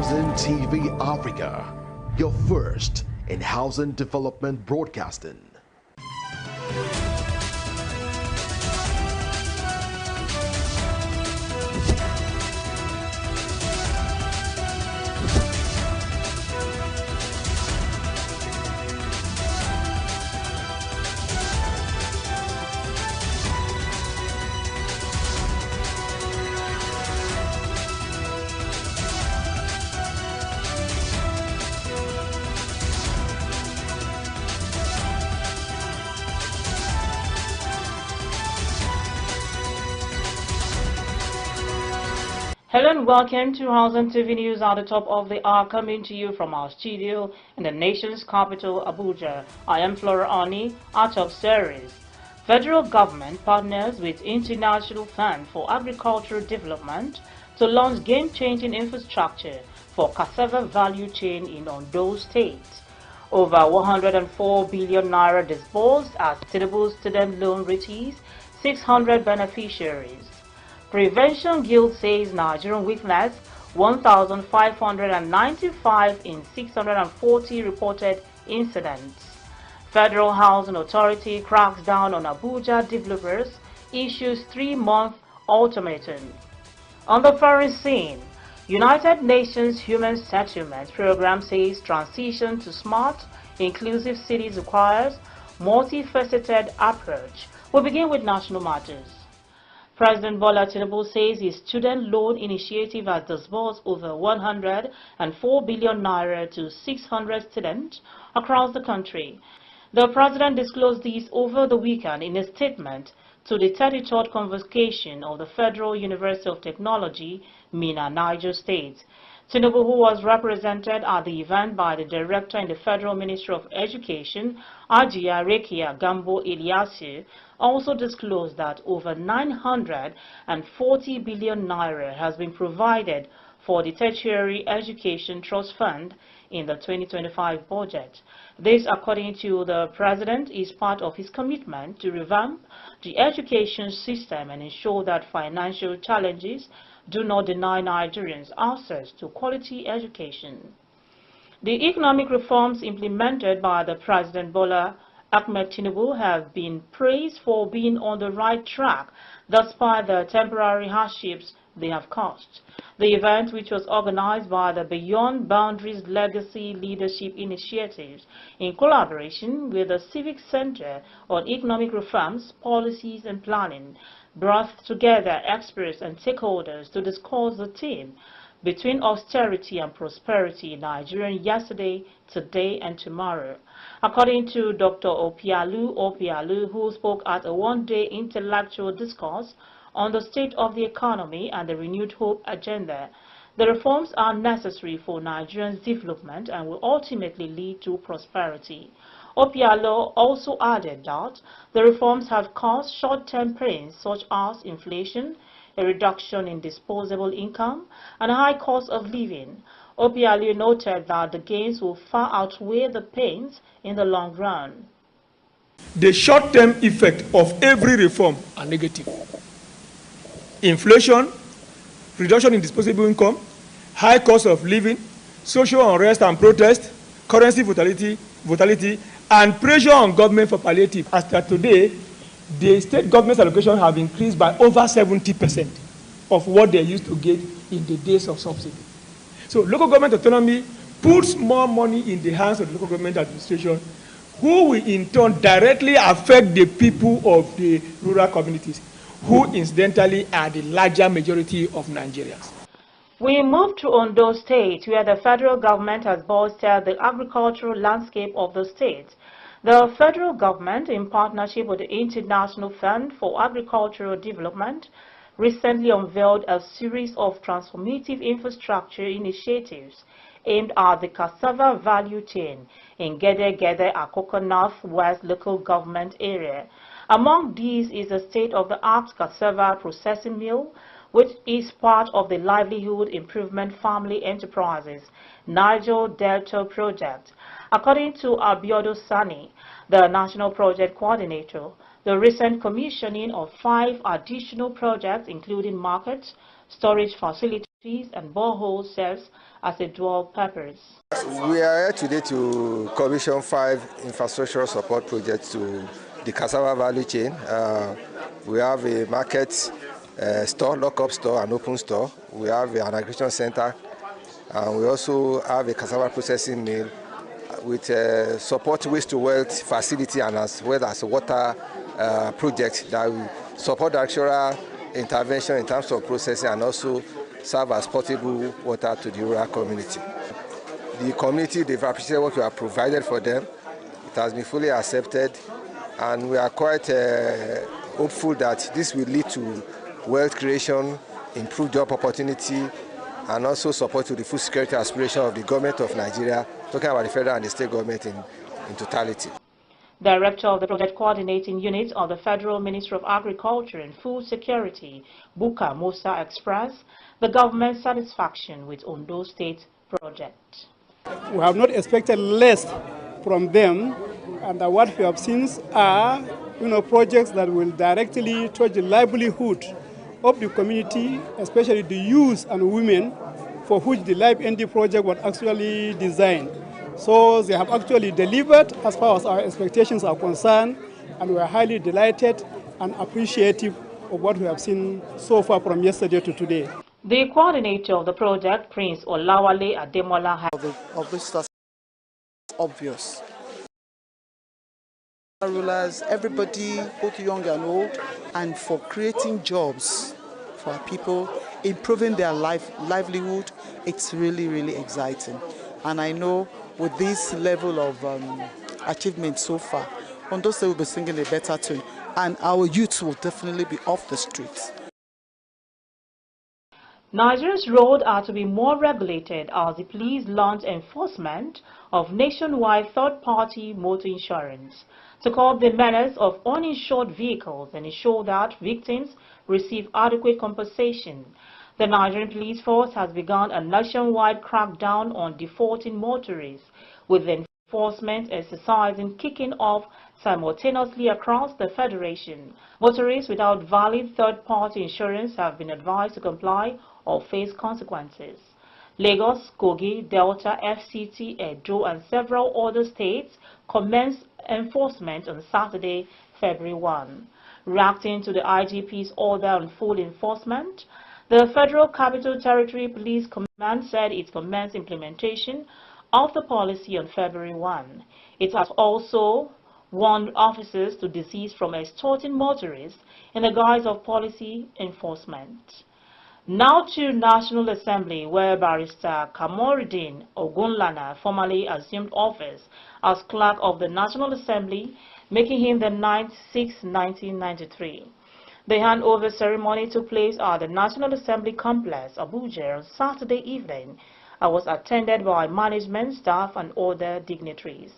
Housing TV Africa, your first in housing development broadcasting. Hello and welcome to Housing TV News at the top of the hour, coming to you from our studio in the nation's capital, Abuja. I am Flora Oni, our top series. Federal government partners with International Fund for Agricultural Development to launch game-changing infrastructure for cassava value chain in Ondo State. Over 104 billion naira disbursed as Tinubu student loan reaches 600 beneficiaries. Prevention Guild says Nigerian witnessed 1,595 in 640 reported incidents. Federal Housing Authority cracks down on Abuja developers, issues 3-month ultimatum. On the foreign scene, United Nations Human Settlement Program says transition to smart, inclusive cities requires multifaceted approach. We'll begin with national matters. President Bola Tinubu says his student loan initiative has disbursed over 104 billion naira to 600 students across the country. The president disclosed this over the weekend in a statement to the 33rd convocation of the Federal University of Technology, Minna, Niger State. Tinubu, who was represented at the event by the director in the Federal Ministry of Education, Ajia Rekia Gambo Eliasu, also disclosed that over 940 billion naira has been provided for the Tertiary Education Trust Fund in the 2025 budget. This, according to the president, is part of his commitment to revamp the education system and ensure that financial challenges do not deny Nigerians access to quality education. The economic reforms implemented by the President Bola Ahmed Tinubu have been praised for being on the right track despite the temporary hardships they have caused. The event, which was organized by the Beyond Boundaries Legacy Leadership Initiatives in collaboration with the Civic Center on Economic Reforms, Policies and Planning, brought together experts and stakeholders to discuss the theme between austerity and prosperity in Nigeria yesterday, today and tomorrow. According to Dr. Opialu, who spoke at a one-day intellectual discourse on the state of the economy and the renewed hope agenda, the reforms are necessary for Nigerians' development and will ultimately lead to prosperity. Opialo also added that the reforms have caused short-term pains such as inflation, a reduction in disposable income, and a high cost of living. Opialo noted that the gains will far outweigh the pains in the long run. The short-term effect of every reform are negative. Inflation, reduction in disposable income, high cost of living, social unrest and protest, currency volatility, and pressure on government for palliative. As of today, the state government's allocation have increased by over 70% of what they used to get in the days of subsidy. So local government autonomy puts more money in the hands of the local government administration, who will in turn directly affect the people of the rural communities, who incidentally are the larger majority of Nigerians. We move to Ondo State, where the federal government has bolstered the agricultural landscape of the state. The federal government, in partnership with the International Fund for Agricultural Development, recently unveiled a series of transformative infrastructure initiatives aimed at the cassava value chain in Gede Akoko Northwest local government area. Among these is the state-of-the-art cassava processing mill, which is part of the Livelihood Improvement Family Enterprises Niger Delta project. According to Abiodun Sani, the National Project Coordinator, the recent commissioning of 5 additional projects, including markets, storage facilities, and borehole serves as a dual purpose. We are here today to commission 5 infrastructural support projects to the cassava value chain. We have a market store, lock-up store and open store. We have an agricultural center, and we also have a cassava processing mill with support waste-to-wealth facility and as well as a water project that will support actual intervention in terms of processing and also serve as potable water to the rural community. The community, they've appreciated what we have provided for them. It has been fully accepted, and we are quite hopeful that this will lead to wealth creation, improved job opportunity, and also support to the food security aspiration of the government of Nigeria, talking about the federal and the state government in totality. Director of the Project Coordinating Unit of the Federal Ministry of Agriculture and Food Security, Buka Musa, expressed the government's satisfaction with Ondo State project. We have not expected less from them, and what we have seen are projects that will directly touch the livelihood of the community, especially the youth and women for which the Live ND project was actually designed. So they have actually delivered as far as our expectations are concerned, and we are highly delighted and appreciative of what we have seen so far from yesterday to today. The coordinator of the project, Prince Olawale Ademola, of this is obvious. Rulers, everybody, both young and old, and for creating jobs for our people, improving their livelihood, it's really, really exciting. And I know with this level of achievement so far, Ondo State will be singing a better tune, and our youth will definitely be off the streets. Nigeria's roads are to be more regulated as the police launch enforcement of nationwide third-party motor insurance to curb the menace of uninsured vehicles and ensure that victims receive adequate compensation. The Nigerian police force has begun a nationwide crackdown on defaulting motorists, with the enforcement exercising kicking off simultaneously across the Federation. Motorists without valid third-party insurance have been advised to comply or face consequences. Lagos, Kogi, Delta, FCT, Edo, and several other states commenced enforcement on Saturday, February 1. Reacting to the IGP's order on full enforcement, the Federal Capital Territory Police Command said it commenced implementation of the policy on February 1. It has also warned officers to desist from extorting motorists in the guise of policy enforcement. Now to National Assembly, where Barrister Kamorudeen Ogunlana formally assumed office as Clerk of the National Assembly, making him the 9th since 1993. The handover ceremony took place at the National Assembly complex, Abuja, on Saturday evening and was attended by management, staff, and other dignitaries.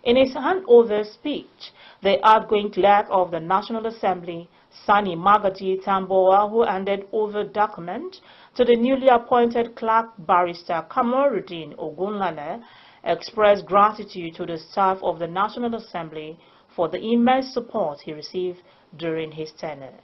In his handover speech, the outgoing Clerk of the National Assembly, Sani Magaji Tamboa, who handed over document to the newly appointed Clerk, Barrister Kamorudeen Ogunlana, expressed gratitude to the staff of the National Assembly for the immense support he received during his tenure.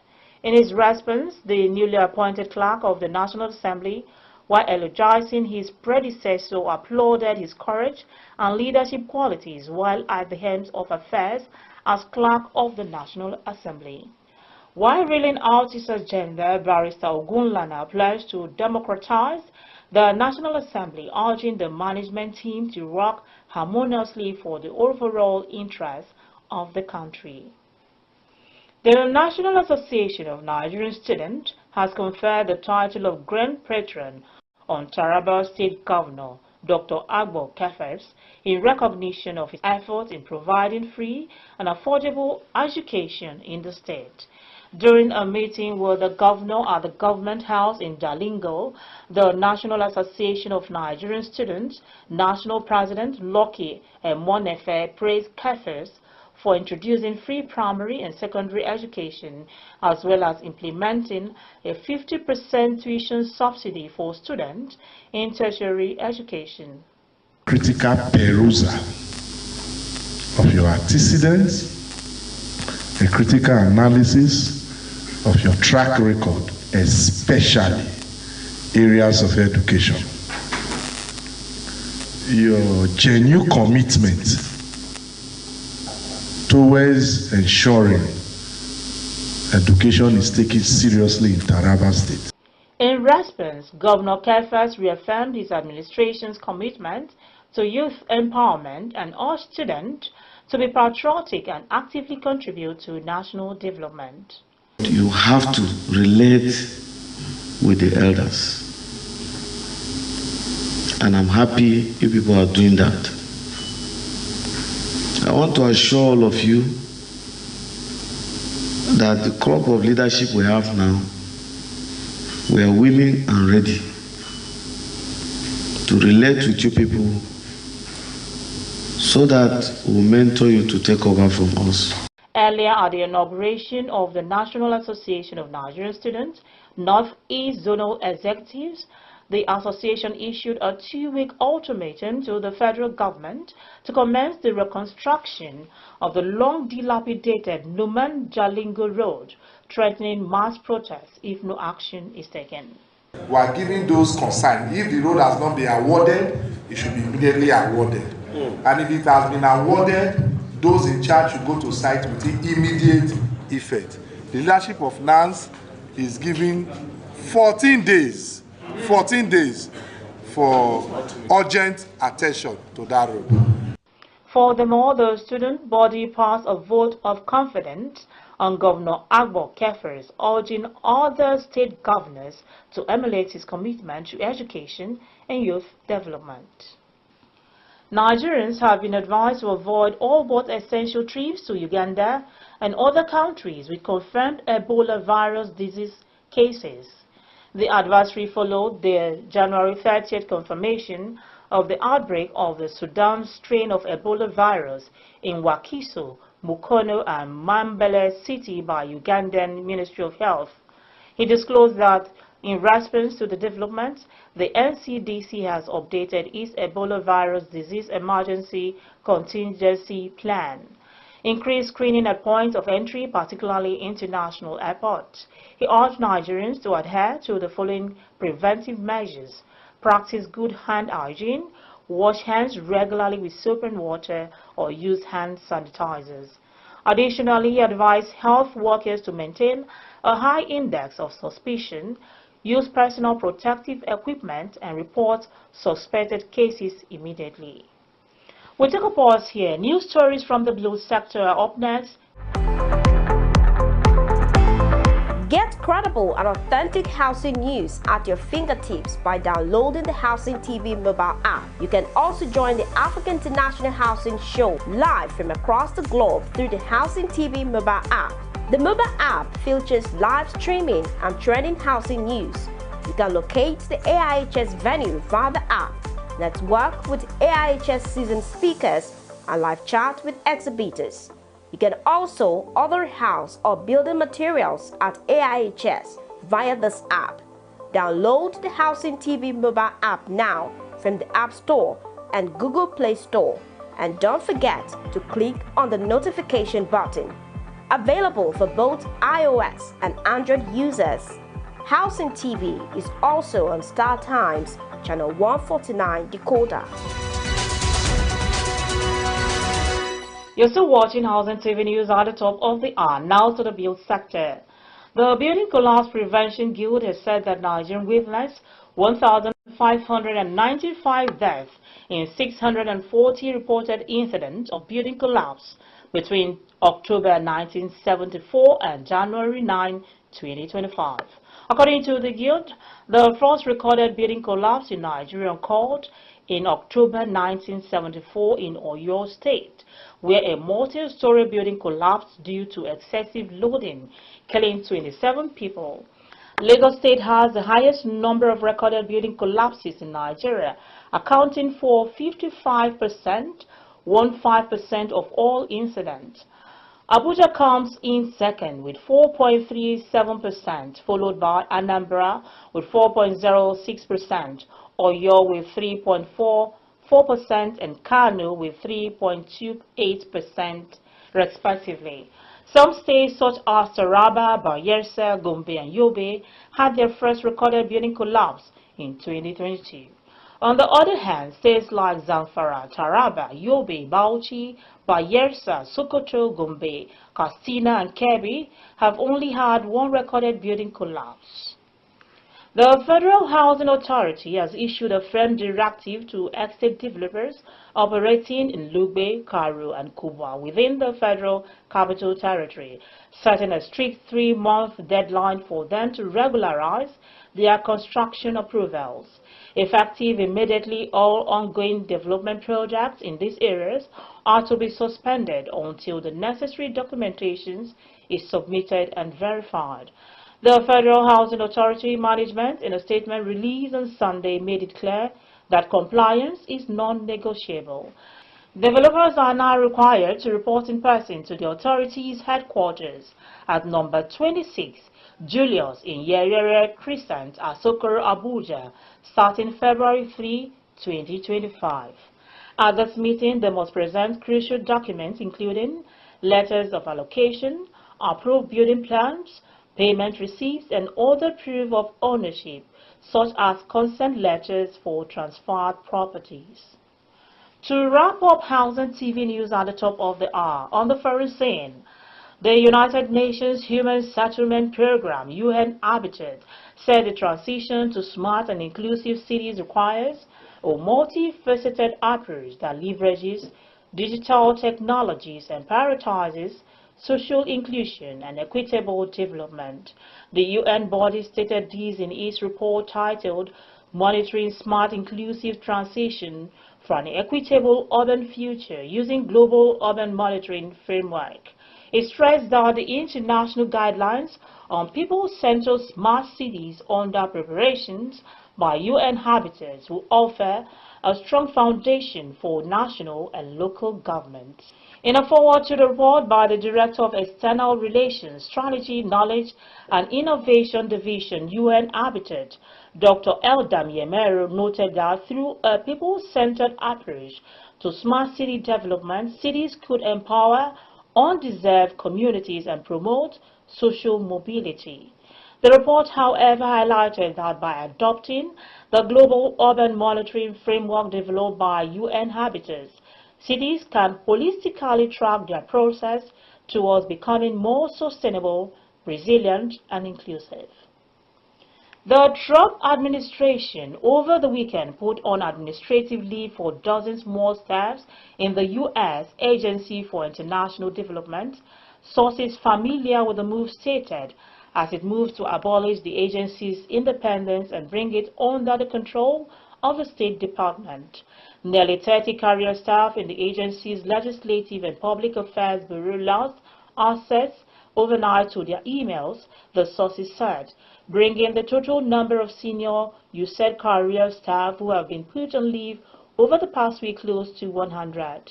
In his response, the newly appointed Clerk of the National Assembly, while eulogizing his predecessor, applauded his courage and leadership qualities while at the helm of affairs as Clerk of the National Assembly. While reeling out his agenda, Barrister Ogunlana pledged to democratize the National Assembly, urging the management team to work harmoniously for the overall interests of the country. The National Association of Nigerian Students has conferred the title of Grand Patron on Taraba State Governor Dr. Agbo Kefes in recognition of his efforts in providing free and affordable education in the state. During a meeting with the governor at the Government House in Jalingo, the National Association of Nigerian Students National President Lucky Monefe praised Kefes for introducing free primary and secondary education, as well as implementing a 50% tuition subsidy for students in tertiary education. Critical perusal of your antecedents, a critical analysis of your track record, especially areas of education. Your genuine commitment towards ensuring education is taken seriously in Taraba State. In response, Governor Kefas reaffirmed his administration's commitment to youth empowerment and urged students to be patriotic and actively contribute to national development. You have to relate with the elders. And I'm happy you people are doing that. I want to assure all of you that the crop of leadership we have now, we are willing and ready to relate with you people so that we'll mentor you to take over from us. Earlier at the inauguration of the National Association of Nigerian Students, Northeast Zonal Executives, the association issued a 2-week ultimatum to the federal government to commence the reconstruction of the long dilapidated Numan Jalingo Road, threatening mass protests if no action is taken. We are giving those concerned, if the road has not been awarded, it should be immediately awarded. And if it has been awarded, those in charge should go to site with immediate effect. The leadership of NANS is giving 14 days for urgent attention to that road. Furthermore, the student body passed a vote of confidence on Governor Agbo Kefas, urging other state governors to emulate his commitment to education and youth development. Nigerians have been advised to avoid all but essential trips to Uganda and other countries with confirmed Ebola virus disease cases. The advisory followed the January 30th confirmation of the outbreak of the Sudan strain of Ebola virus in Wakiso, Mukono and Mambele City by Ugandan Ministry of Health. He disclosed that in response to the developments, the NCDC has updated its Ebola virus disease emergency contingency plan. Increased screening at points of entry, particularly international airports. He urged Nigerians to adhere to the following preventive measures: practice good hand hygiene, wash hands regularly with soap and water, or use hand sanitizers. Additionally, he advised health workers to maintain a high index of suspicion, use personal protective equipment, and report suspected cases immediately. We'll take a pause here. News stories from the blue sector are up next. Get credible and authentic housing news at your fingertips by downloading the Housing TV mobile app. You can also join the African International Housing Show live from across the globe through the Housing TV mobile app. The mobile app features live streaming and trending housing news. You can locate the AIHS venue via the app, network with AIHS seasoned speakers, and live chat with exhibitors. You can also order house or building materials at AIHS via this app. Download the Housing TV mobile app now from the App Store and Google Play Store. And don't forget to click on the notification button. Available for both iOS and Android users. Housing TV is also on Star Times, channel 149 decoder. You're still watching Housing TV News at the top of the hour. Now to the build sector. The Building Collapse Prevention Guild has said that Nigeria witnessed 1,595 deaths in 640 reported incidents of building collapse between October 1974 and January 9, 2025. According to the Guild, the first recorded building collapse in Nigeria occurred in October 1974 in Oyo State, where a multi-story building collapsed due to excessive loading, killing 27 people. Lagos State has the highest number of recorded building collapses in Nigeria, accounting for 15% of all incidents. Abuja comes in second with 4.37%, followed by Anambra with 4.06%, Oyo with 3.44%, and Kano with 3.28%, respectively. Some states such as Taraba, Bayelsa, Gombe, and Yobe had their first recorded building collapse in 2022. On the other hand, states like Zamfara, Taraba, Yobe, Bauchi, Bayelsa, Sokoto, Gombe, Katsina, and Kebbi have only had one recorded building collapse. The Federal Housing Authority has issued a firm directive to estate developers operating in Lugbe, Karu, and Kubwa within the Federal Capital Territory, setting a strict 3-month deadline for them to regularize their construction approvals. Effective immediately, all ongoing development projects in these areas are to be suspended until the necessary documentation is submitted and verified. The Federal Housing Authority management, in a statement released on Sunday, made it clear that compliance is non-negotiable. Developers are now required to report in person to the authority's headquarters at number 26 Julius in Yerere Crescent, Asokoro, Abuja, starting February 3, 2025. At this meeting, they must present crucial documents including letters of allocation, approved building plans, payment receipts, and other proof of ownership, such as consent letters for transferred properties. To wrap up Housing TV news at the top of the hour, on the foreign scene, the United Nations Human Settlement Program, UN-Habitat, said the transition to smart and inclusive cities requires a multifaceted approach that leverages digital technologies and prioritizes social inclusion and equitable development. The UN body stated this in its report titled Monitoring Smart Inclusive Transition for an Equitable Urban Future using Global Urban Monitoring Framework. It stressed that the international guidelines on people-centered smart cities under preparations by UN-Habitat will offer a strong foundation for national and local governments. In a foreword to the report by the Director of External Relations, Strategy, Knowledge and Innovation Division, UN-Habitat, Dr. Eldam Yemero, noted that through a people-centered approach to smart city development, cities could empower undeserved communities and promote social mobility. The report, however, highlighted that by adopting the Global Urban Monitoring Framework developed by UN-Habitat, cities can holistically track their process towards becoming more sustainable, resilient, and inclusive. The Trump administration over the weekend put on administrative leave for dozens more staffs in the U.S. Agency for International Development. Sources familiar with the move stated as it moves to abolish the agency's independence and bring it under the control of the State Department. Nearly 30 career staff in the agency's Legislative and Public Affairs Bureau lost access overnight to their emails, the sources said, bringing the total number of senior USAID career staff who have been put on leave over the past week close to 100.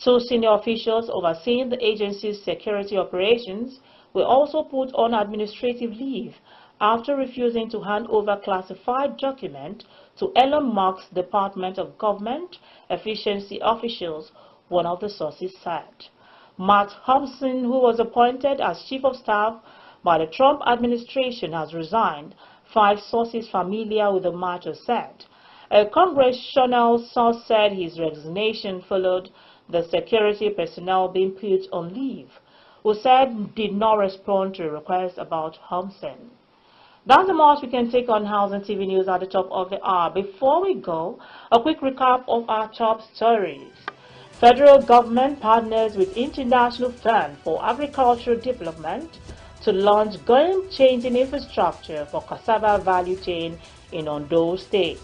Two senior officials overseeing the agency's security operations were also put on administrative leave after refusing to hand over classified documents to Elon Musk's Department of Government Efficiency officials, one of the sources said. Matt Thompson, who was appointed as Chief of Staff by the Trump administration, has resigned, 5 sources familiar with the matter said. A congressional source said his resignation followed the security personnel being put on leave, who said did not respond to a request about Thompson. That's the most we can take on Housing TV News at the top of the hour. Before we go, a quick recap of our top stories. Federal government partners with International Fund for Agricultural Development to launch game-changing infrastructure for cassava value chain in Ondo State.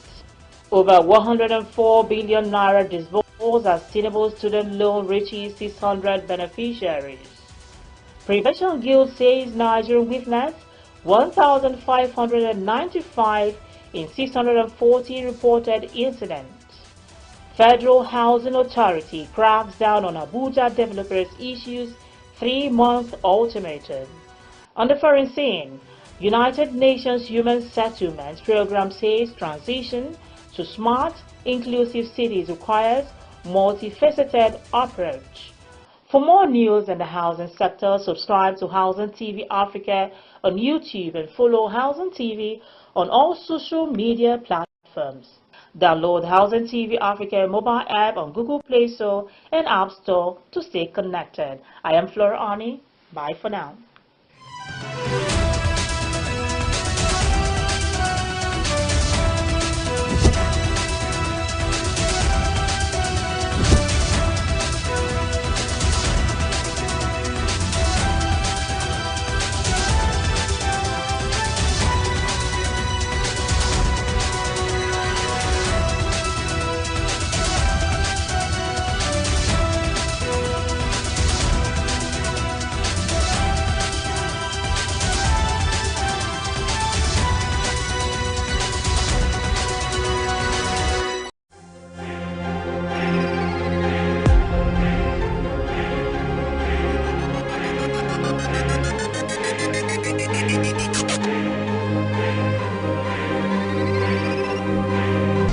Over 104 billion naira disbursed as sustainable student loan reaches 600 beneficiaries. Prevention Guild says Nigerian witnessed 1,595 in 640 reported incidents. Federal Housing Authority cracks down on Abuja developers, issues 3-month ultimatum. On the foreign scene, United Nations Human Settlements Program says transition to smart, inclusive cities requires multifaceted approach. For more news in the housing sector, subscribe to Housing TV Africa on YouTube and follow Housing TV on all social media platforms. Download Housing TV Africa mobile app on Google Play Store and App Store to stay connected. I am Flora Ani. Bye for now.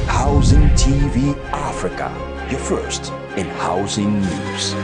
Housing TV Africa, your first in housing news.